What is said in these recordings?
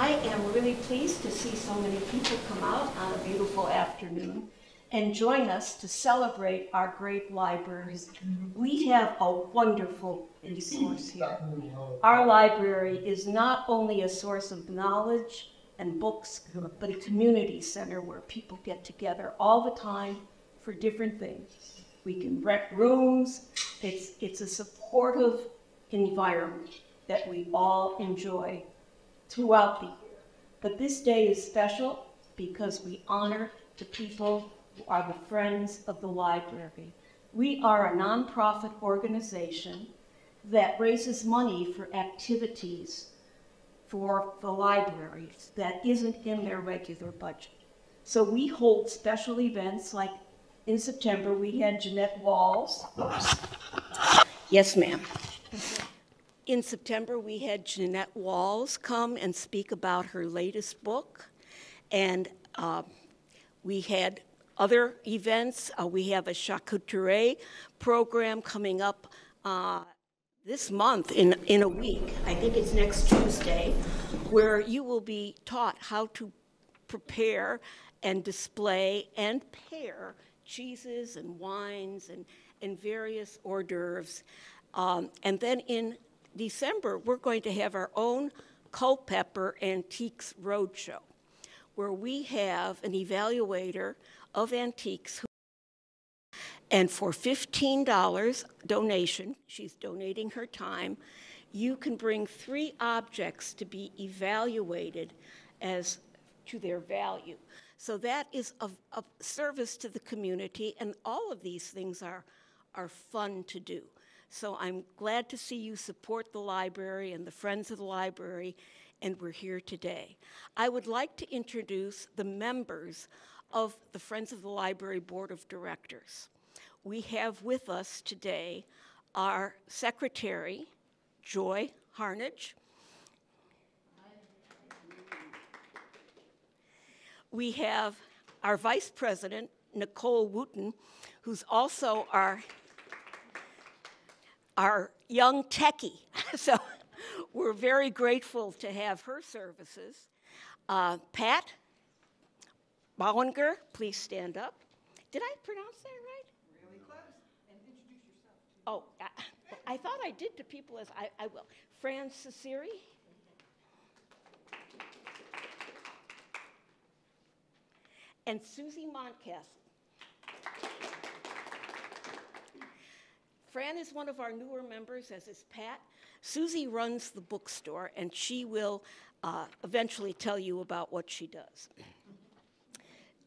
I am really pleased to see so many people come out on a beautiful afternoon and join us to celebrate our great libraries. We have a wonderful resource here. Our library is not only a source of knowledge and books, but a community center where people get together all the time for different things. We can rent rooms. It's a supportive environment that we all enjoy throughout the year. But this day is special because we honor the people who are the friends of the library. We are a nonprofit organization that raises money for activities for the libraries that isn't in their regular budget. So we hold special events, like in September we had Jeanette Walls. Yes, ma'am. In September we had Jeanette Walls come and speak about her latest book, and we had other events. We have a charcuterie program coming up this month in a week. I think it's next Tuesday, where you will be taught how to prepare and display and pair cheeses and wines and various hors d'oeuvres. And then in December, we're going to have our own Culpeper Antiques Roadshow, where we have an evaluator of antiques. And for $15 donation, she's donating her time, you can bring 3 objects to be evaluated as to their value. So that is a service to the community, and all of these things are fun to do. So I'm glad to see you support the library and the Friends of the Library, and we're here today. I would like to introduce the members of the Friends of the Library Board of Directors. We have with us today our secretary, Joy Harnage. We have our vice president, Nicole Wooten, who's also our young techie. So we're very grateful to have her services. Pat Bollinger, please stand up. Did I pronounce that right? Really close. And introduce yourself. Oh, I thought I did to people as I will. Fran Ciceri. And Susie Montcastle. Fran is one of our newer members, as is Pat. Susie runs the bookstore, and she will eventually tell you about what she does.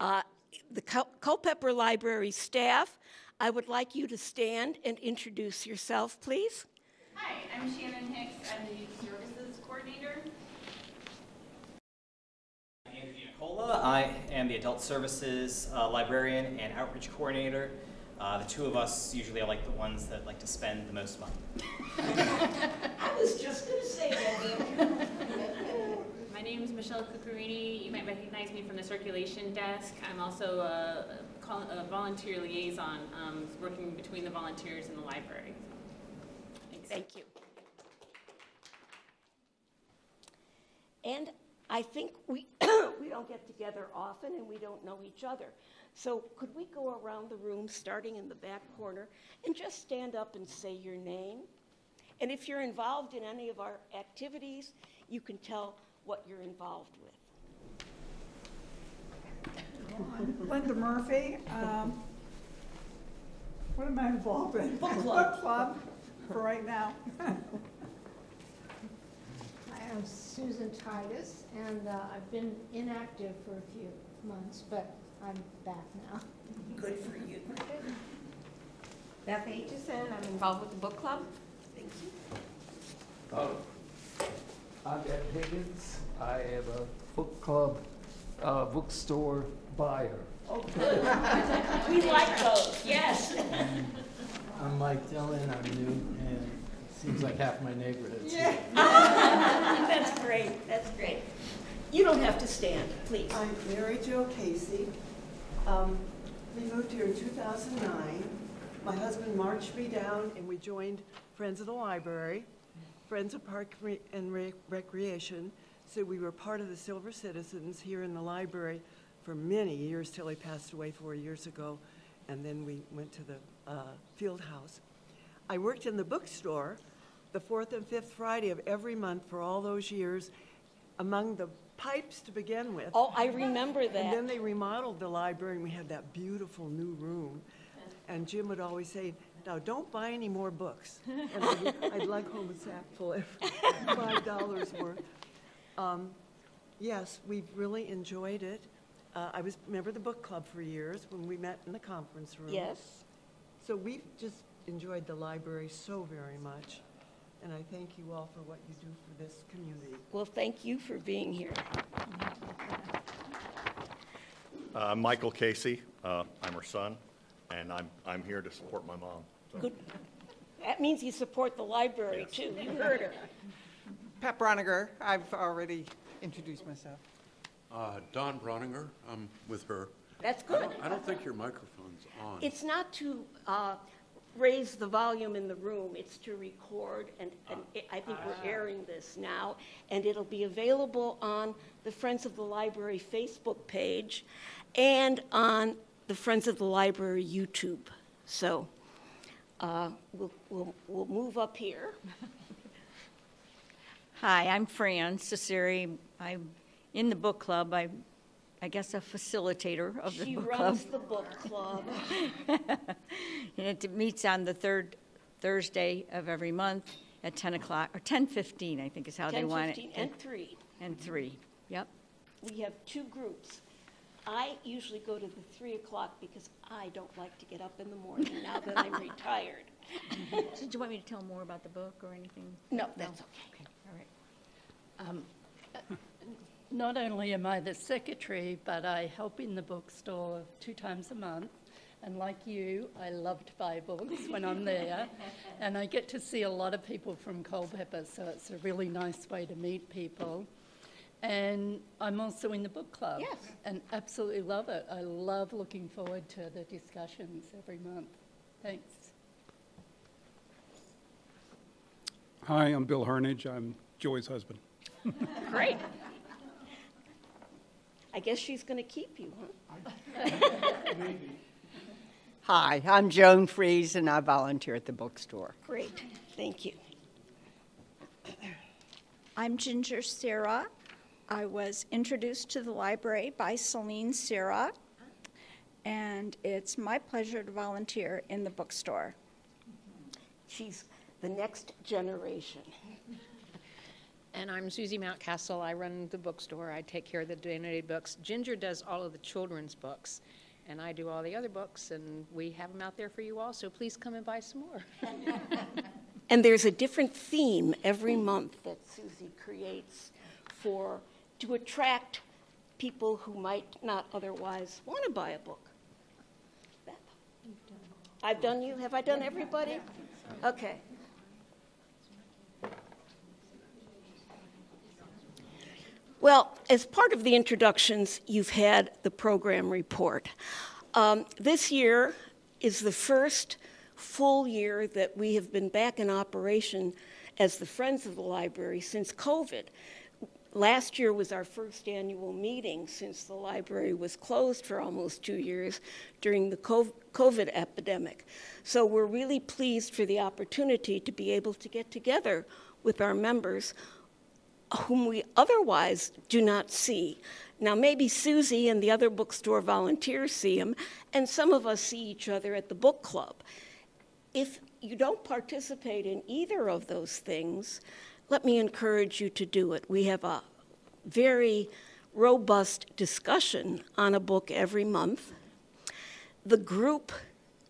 The Culpeper Library staff, I would like you to stand and introduce yourself, please. Hi, I'm Shannon Hicks. I'm the Youth Services Coordinator. Andrew Nicola. I am the Adult Services Librarian and Outreach Coordinator. The two of us usually are like the ones that like to spend the most money. I was just going to say that. My name is Michelle Cuccarini. You might recognize me from the circulation desk. I'm also a volunteer liaison, working between the volunteers and the library. Thanks. Thank you. And I think we don't get together often, and we don't know each other. So could we go around the room, starting in the back corner, and just stand up and say your name? And if you're involved in any of our activities, you can tell what you're involved with. Linda Murphy. What am I involved in? Book club. Book club for right now. I am Susan Titus, and I've been inactive for a few months, but I'm back now. Good for you. Beth Aitchison, I'm involved with the book club. Thank you. I'm Ed Higgins. I am a book club, bookstore buyer. Oh, good. We like those, yes. I'm Mike Dillon. I'm new, and it seems like half my neighborhood's here. That's great. That's great. You don't have to stand, please. I'm Mary Jo Casey. We moved here in 2009. My husband marched me down, and we joined Friends of the Library, Friends of Park and Recreation, So we were part of the Silver Citizens here in the library for many years till he passed away 4 years ago. And then we went to the field house. I worked in the bookstore the 4th and 5th Friday of every month for all those years, among the pipes to begin with. Oh, I remember that. And then they remodeled the library, and we had that beautiful new room. And Jim would always say, now, don't buy any more books. And I'd lug home a sack full every $5 worth. Yes, we've really enjoyed it. I was a member of the book club for years when we met in the conference room. Yes. So we've just enjoyed the library so very much. And I thank you all for what you do for this community. Well, thank you for being here. I'm Michael Casey. I'm her son, and I'm here to support my mom. So. Good. That means you support the library, Yes. too. You heard her. Pat Broniger, I've already introduced myself. Don Broninger, I'm with her. That's good. I don't think your microphone's on. It's not to raise the volume in the room, it's to record, and I think we're airing this now, and it'll be available on the Friends of the Library Facebook page and on the Friends of the Library YouTube. So we'll move up here. Hi, I'm Fran Cesari. I'm in the book club. I'm, I guess, a facilitator of the She book club. runs the book club. And it meets on the third Thursday of every month at 10 o'clock, or 10:15, I think is how they want it. 10:15 and 3. And 3, yep. We have two groups. I usually go to the 3 o'clock because I don't like to get up in the morning now that I'm retired. Did you want me to tell more about the book or anything? No, that's okay. Okay, all right. Not only am I the secretary, but I help in the bookstore 2 times a month. And like you, I love to buy books when I'm there. And I get to see a lot of people from Culpeper, so it's a really nice way to meet people. And I'm also in the book club. Yes. And absolutely love it. I love looking forward to the discussions every month. Thanks. Hi, I'm Bill Hernage. I'm Joy's husband. Great. I guess she's going to keep you, huh? Hi, I'm Joan Fries, and I volunteer at the bookstore. Great. Thank you. I'm Ginger Sarah. I was introduced to the library by Celine Sarah, and it's my pleasure to volunteer in the bookstore. She's the next generation. And I'm Susie Mountcastle. I run the bookstore. I take care of the donated books. Ginger does all of the children's books, and I do all the other books, and we have them out there for you all, so please come and buy some more. And there's a different theme every month that Susie creates to attract people who might not otherwise want to buy a book. Beth? I've done you? Have I done everybody? Okay. Well, as part of the introductions, you've had the program report. This year is the first full year that we have been back in operation as the Friends of the Library since COVID. Last year was our first annual meeting since the library was closed for almost 2 years during the COVID epidemic. So we're really pleased for the opportunity to be able to get together with our members whom we otherwise do not see. Now, maybe Susie and the other bookstore volunteers see them, and some of us see each other at the book club. If you don't participate in either of those things, let me encourage you to do it. We have a very robust discussion on a book every month. The group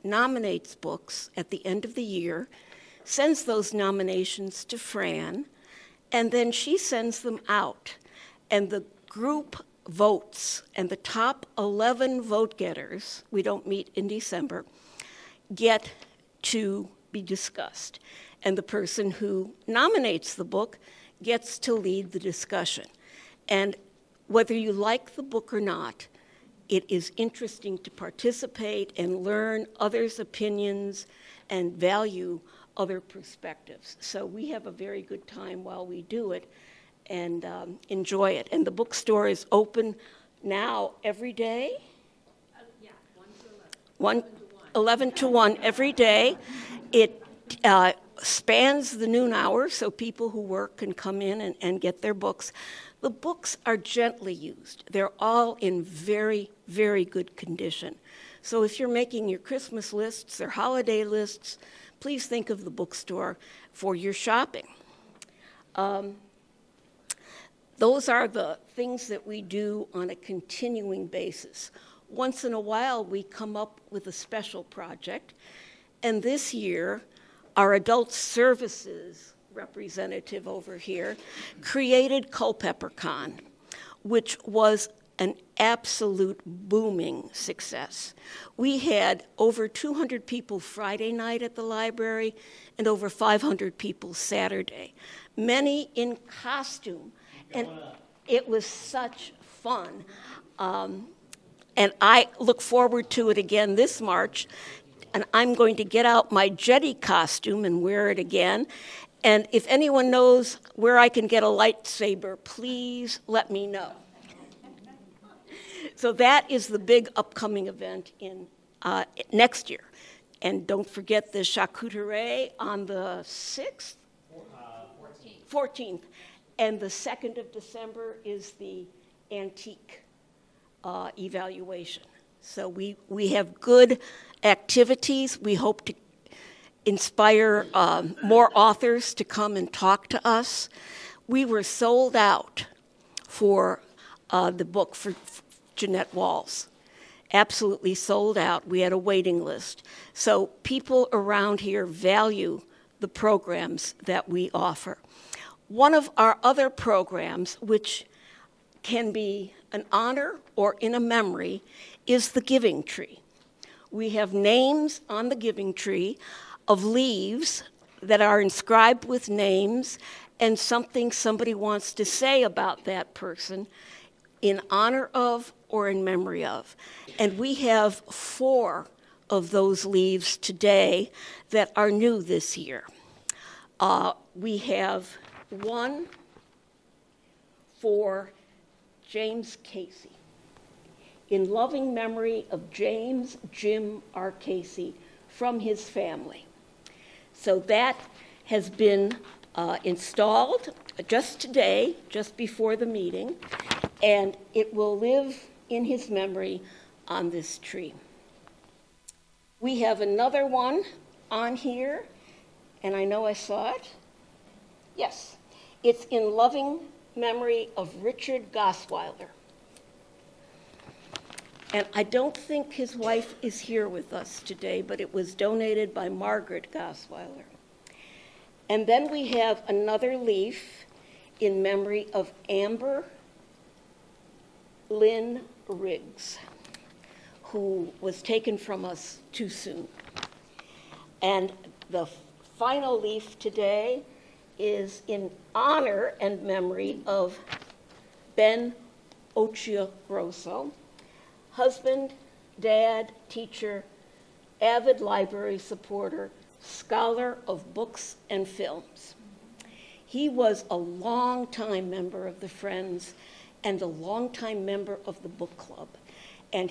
nominates books at the end of the year, sends those nominations to Fran, and then she sends them out. And the group votes, and the top 11 vote getters, we don't meet in December, get to be discussed. And the person who nominates the book gets to lead the discussion. And whether you like the book or not, it is interesting to participate and learn others' opinions and value other perspectives. So we have a very good time while we do it. and enjoy it. And the bookstore is open now every day? 11 to 1 every day. It spans the noon hour, so people who work can come in and get their books. The books are gently used. They're all in very, very good condition. So if you're making your Christmas lists or holiday lists, please think of the bookstore for your shopping. Those are the things that we do on a continuing basis. Once in a while, we come up with a special project, and this year, our adult services representative over here created Culpeper Con, which was an absolute booming success. We had over 200 people Friday night at the library and over 500 people Saturday, many in costume, and it was such fun. And I look forward to it again this March, and I'm going to get out my jetty costume and wear it again. And if anyone knows where I can get a lightsaber, please let me know. So that is the big upcoming event in next year. And don't forget the charcuterie on the 6th? 14th. And the 2nd of December is the antique evaluation. So we have good activities. We hope to inspire more authors to come and talk to us. We were sold out for the book for Jeanette Walls. Absolutely sold out. We had a waiting list. So people around here value the programs that we offer. One of our other programs, which can be an honor or in a memory, is the Giving Tree. We have names on the Giving Tree of leaves that are inscribed with names and something somebody wants to say about that person in honor of or in memory of. And we have 4 of those leaves today that are new this year. We have one for James Casey, in loving memory of James Jim R. Casey from his family. So that has been installed just today, just before the meeting, and it will live in his memory on this tree. We have another one on here, and I know I saw it. Yes, it's in loving memory of Richard Gosweiler. And I don't think his wife is here with us today, but it was donated by Margaret Gosweiler. And then we have another leaf in memory of Amber Lynn Riggs, who was taken from us too soon. And the final leaf today is in honor and memory of Ben Ochia-Grosso, husband, dad, teacher, avid library supporter, scholar of books and films. He was a longtime member of the Friends and a longtime member of the book club. And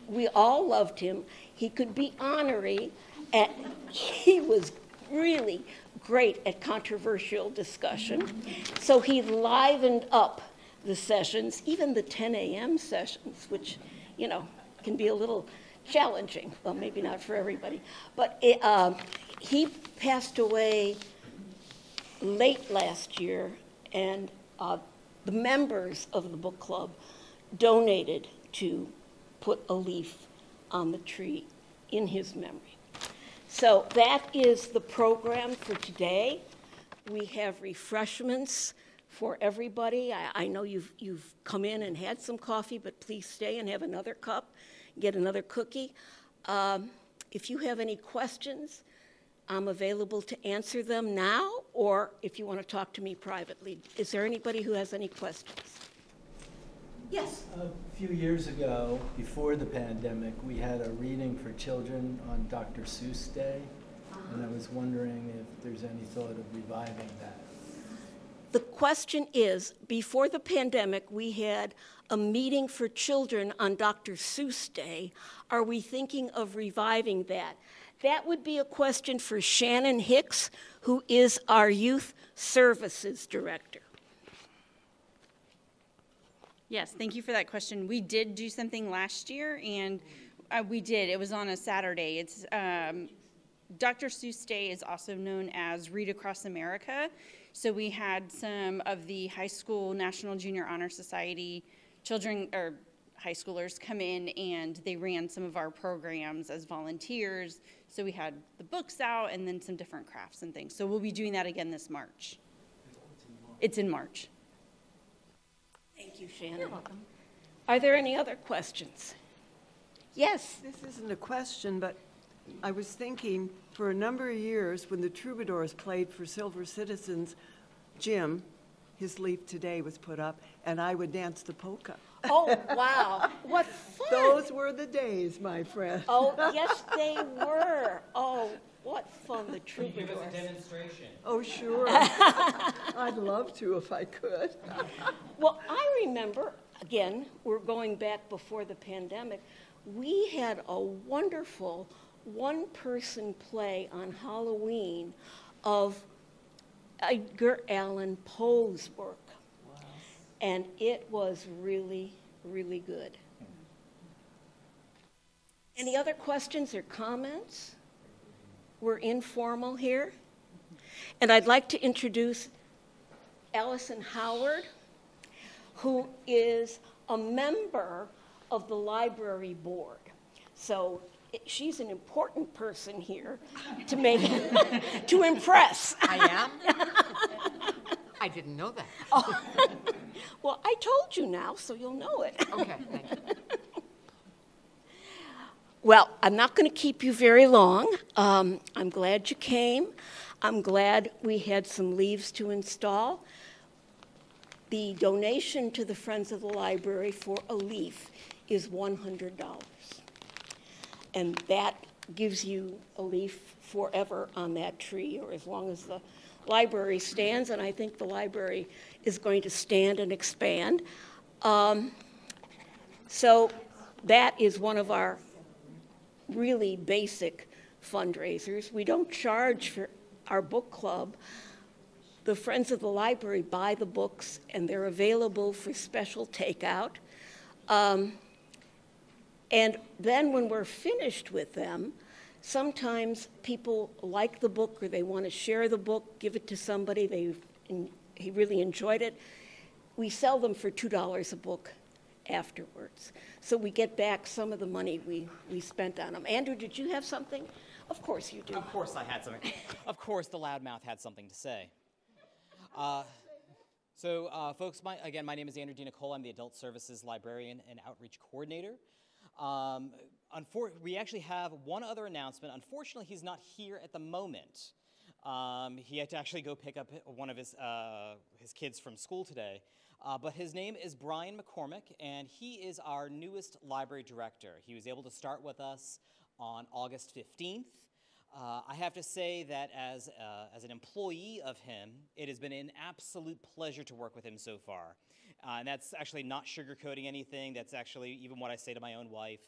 we all loved him. He could be honorary, and he was really great at controversial discussion. So he livened up the sessions, even the 10 a.m. sessions, which, you know, can be a little challenging. Well, maybe not for everybody. But he passed away late last year, and the members of the book club donated to put a leaf on the tree in his memory. So that is the program for today. We have refreshments for everybody. I know you've come in and had some coffee, but please stay and have another cup, get another cookie. If you have any questions, I'm available to answer them now, or if you want to talk to me privately. Is there anybody who has any questions? Yes. A few years ago, before the pandemic, we had a reading for children on Dr. Seuss Day, and I was wondering if there's any thought of reviving that. The question is, before the pandemic, we had a meeting for children on Dr. Seuss Day. Are we thinking of reviving that? That would be a question for Shannon Hicks, who is our Youth Services Director. Yes, thank you for that question. We did do something last year, and we did. It was on a Saturday. It's Dr. Seuss Day is also known as Read Across America. So we had some of the high school National Junior Honor Society children or high schoolers come in, and they ran some of our programs as volunteers. So we had the books out and then some different crafts and things. So we'll be doing that again this March. It's in March. Thank you, Shannon. You're welcome. Are there any other questions? Yes. This isn't a question, but I was thinking for a number of years when the Troubadours played for Silver Citizens, Jim, his leaf today was put up, and I would dance the polka. Oh, wow. What fun. Those were the days, my friend. Oh, yes, they were. Oh, what fun, the Troubadours. Give us a demonstration. Oh, sure. I'd love to if I could. Well, I remember, again, we're going back before the pandemic, we had a wonderful one-person play on Halloween of Edgar Allan Poe's work. Wow. And it was really, really good. Any other questions or comments? We're informal here. And I'd like to introduce Allison Howard, who is a member of the library board. So she's an important person here to make to impress. I am? I didn't know that. Oh. Well, I told you now, so you'll know it. Okay, thank you. Well, I'm not going to keep you very long. I'm glad you came. I'm glad we had some leaves to install. The donation to the Friends of the Library for a leaf is $100. And that gives you a leaf forever on that tree, or as long as the library stands, and I think the library is going to stand and expand. So that is one of our really basic fundraisers. We don't charge for our book club. The Friends of the Library buy the books, and they're available for special takeout. And then when we're finished with them, sometimes people like the book or they want to share the book, give it to somebody, he really enjoyed it. We sell them for $2 a book afterwards. So we get back some of the money we spent on them. Andrew, did you have something? Of course you do. Of course I had something. Of course the loudmouth had something to say. Folks, my name is Andrew DiNicola. I'm the Adult Services Librarian and Outreach Coordinator. We actually have one other announcement. Unfortunately, he's not here at the moment. He had to actually go pick up one of his kids from school today. But his name is Brian McCormick, and he is our newest library director. He was able to start with us on August 15th. I have to say that as an employee of him, it has been an absolute pleasure to work with him so far. And that's actually not sugarcoating anything. That's actually even what I say to my own wife.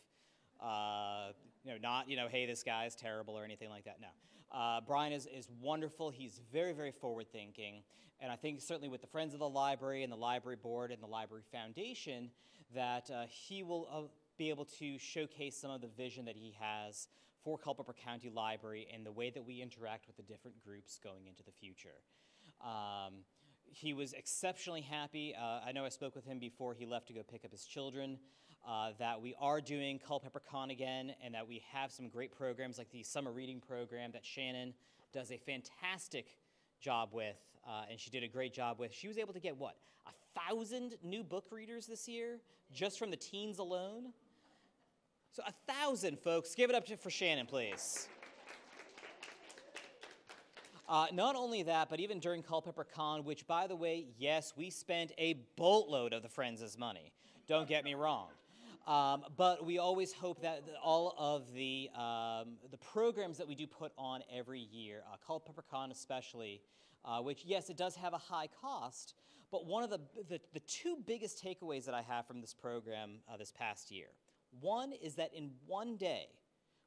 Not, hey, this guy is terrible or anything like that. No. Brian is wonderful. He's very, very forward-thinking. And I think certainly with the Friends of the Library and the Library Board and the Library Foundation that he will be able to showcase some of the vision that he has for Culpeper County Library and the way that we interact with the different groups going into the future. He was exceptionally happy. I know I spoke with him before he left to go pick up his children, that we are doing Culpeper Con again, and that we have some great programs like the summer reading program that Shannon does a fantastic job with, and she did a great job with. She was able to get, 1,000 new book readers this year, just from the teens alone? So 1,000, folks. Give it up for Shannon, please. Not only that, but even during Culpeper Con, which, by the way, yes, we spent a boatload of the Friends' money. Don't get me wrong. But we always hope that all of the programs that we do put on every year, Culpeper Con especially, which, yes, it does have a high cost, but one of the two biggest takeaways that I have from this program this past year, one is that in one day,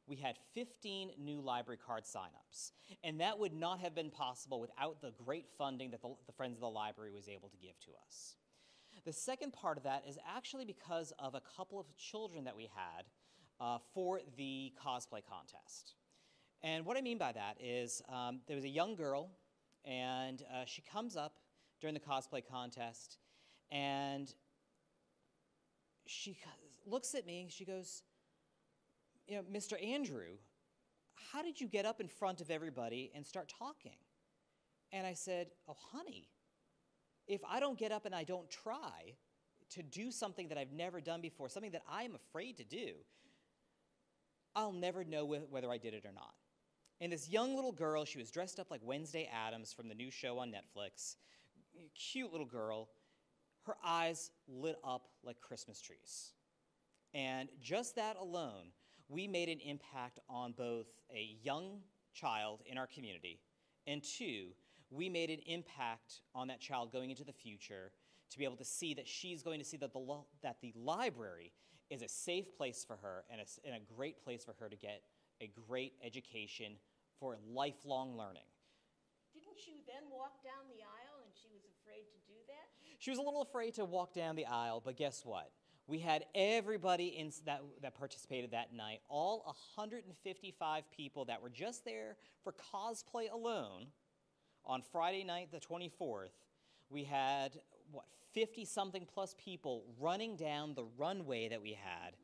we had 15 new library card signups, and that would not have been possible without the great funding that the Friends of the Library was able to give to us. The second part of that is actually because of a couple of children that we had for the cosplay contest. And what I mean by that is there was a young girl, and she comes up during the cosplay contest, and she looks at me, she goes, you know, Mr. Andrew, how did you get up in front of everybody and start talking? And I said, oh, honey, if I don't get up and I don't try to do something that I've never done before, something that I'm afraid to do, I'll never know whether I did it or not. And this young little girl, she was dressed up like Wednesday Addams from the new show on Netflix, cute little girl, her eyes lit up like Christmas trees. And just that alone, we made an impact on both a young child in our community, and two, we made an impact on that child going into the future to be able to see that she's going to see that the library is a safe place for her and a great place for her to get a great education for lifelong learning. Didn't you then walk down the aisle and she was afraid to do that? She was a little afraid to walk down the aisle, but guess what? We had everybody that participated that night, all 155 people that were just there for cosplay alone on Friday night, the 24th. We had, 50-something plus people running down the runway that we had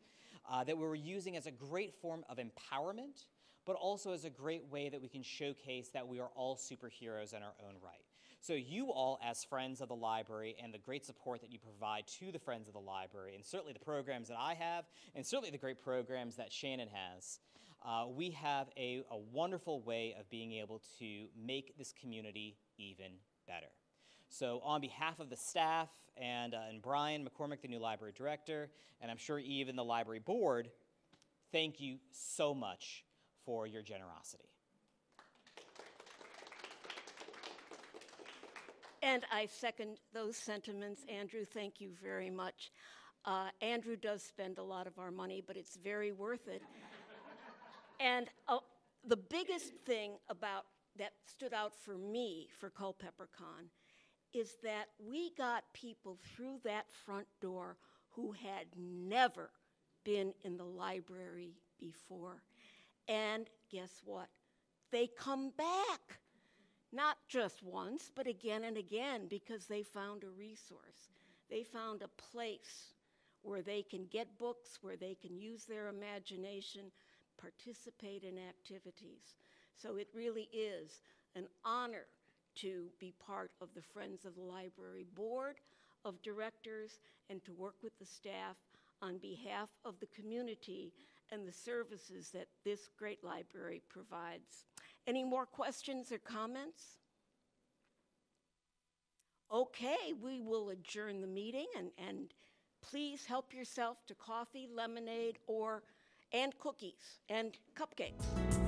that we were using as a great form of empowerment, but also as a great way that we can showcase that we are all superheroes in our own right. So you all, as Friends of the Library, and the great support that you provide to the Friends of the Library, and certainly the programs that I have, and certainly the great programs that Shannon has, we have a wonderful way of being able to make this community even better. So on behalf of the staff and Brian McCormick, the new library director, and I'm sure even the library board, thank you so much for your generosity. And I second those sentiments. Andrew, thank you very much. Andrew does spend a lot of our money, but it's very worth it. And the biggest thing that stood out for me for Culpeper Con is that we got people through that front door who had never been in the library before. And guess what? They come back. Not just once, but again and again, because they found a resource. They found a place where they can get books, where they can use their imagination, participate in activities. So it really is an honor to be part of the Friends of the Library Board of Directors and to work with the staff on behalf of the community and the services that this great library provides. Any more questions or comments? Okay, we will adjourn the meeting, and please help yourself to coffee, lemonade, and cookies and cupcakes.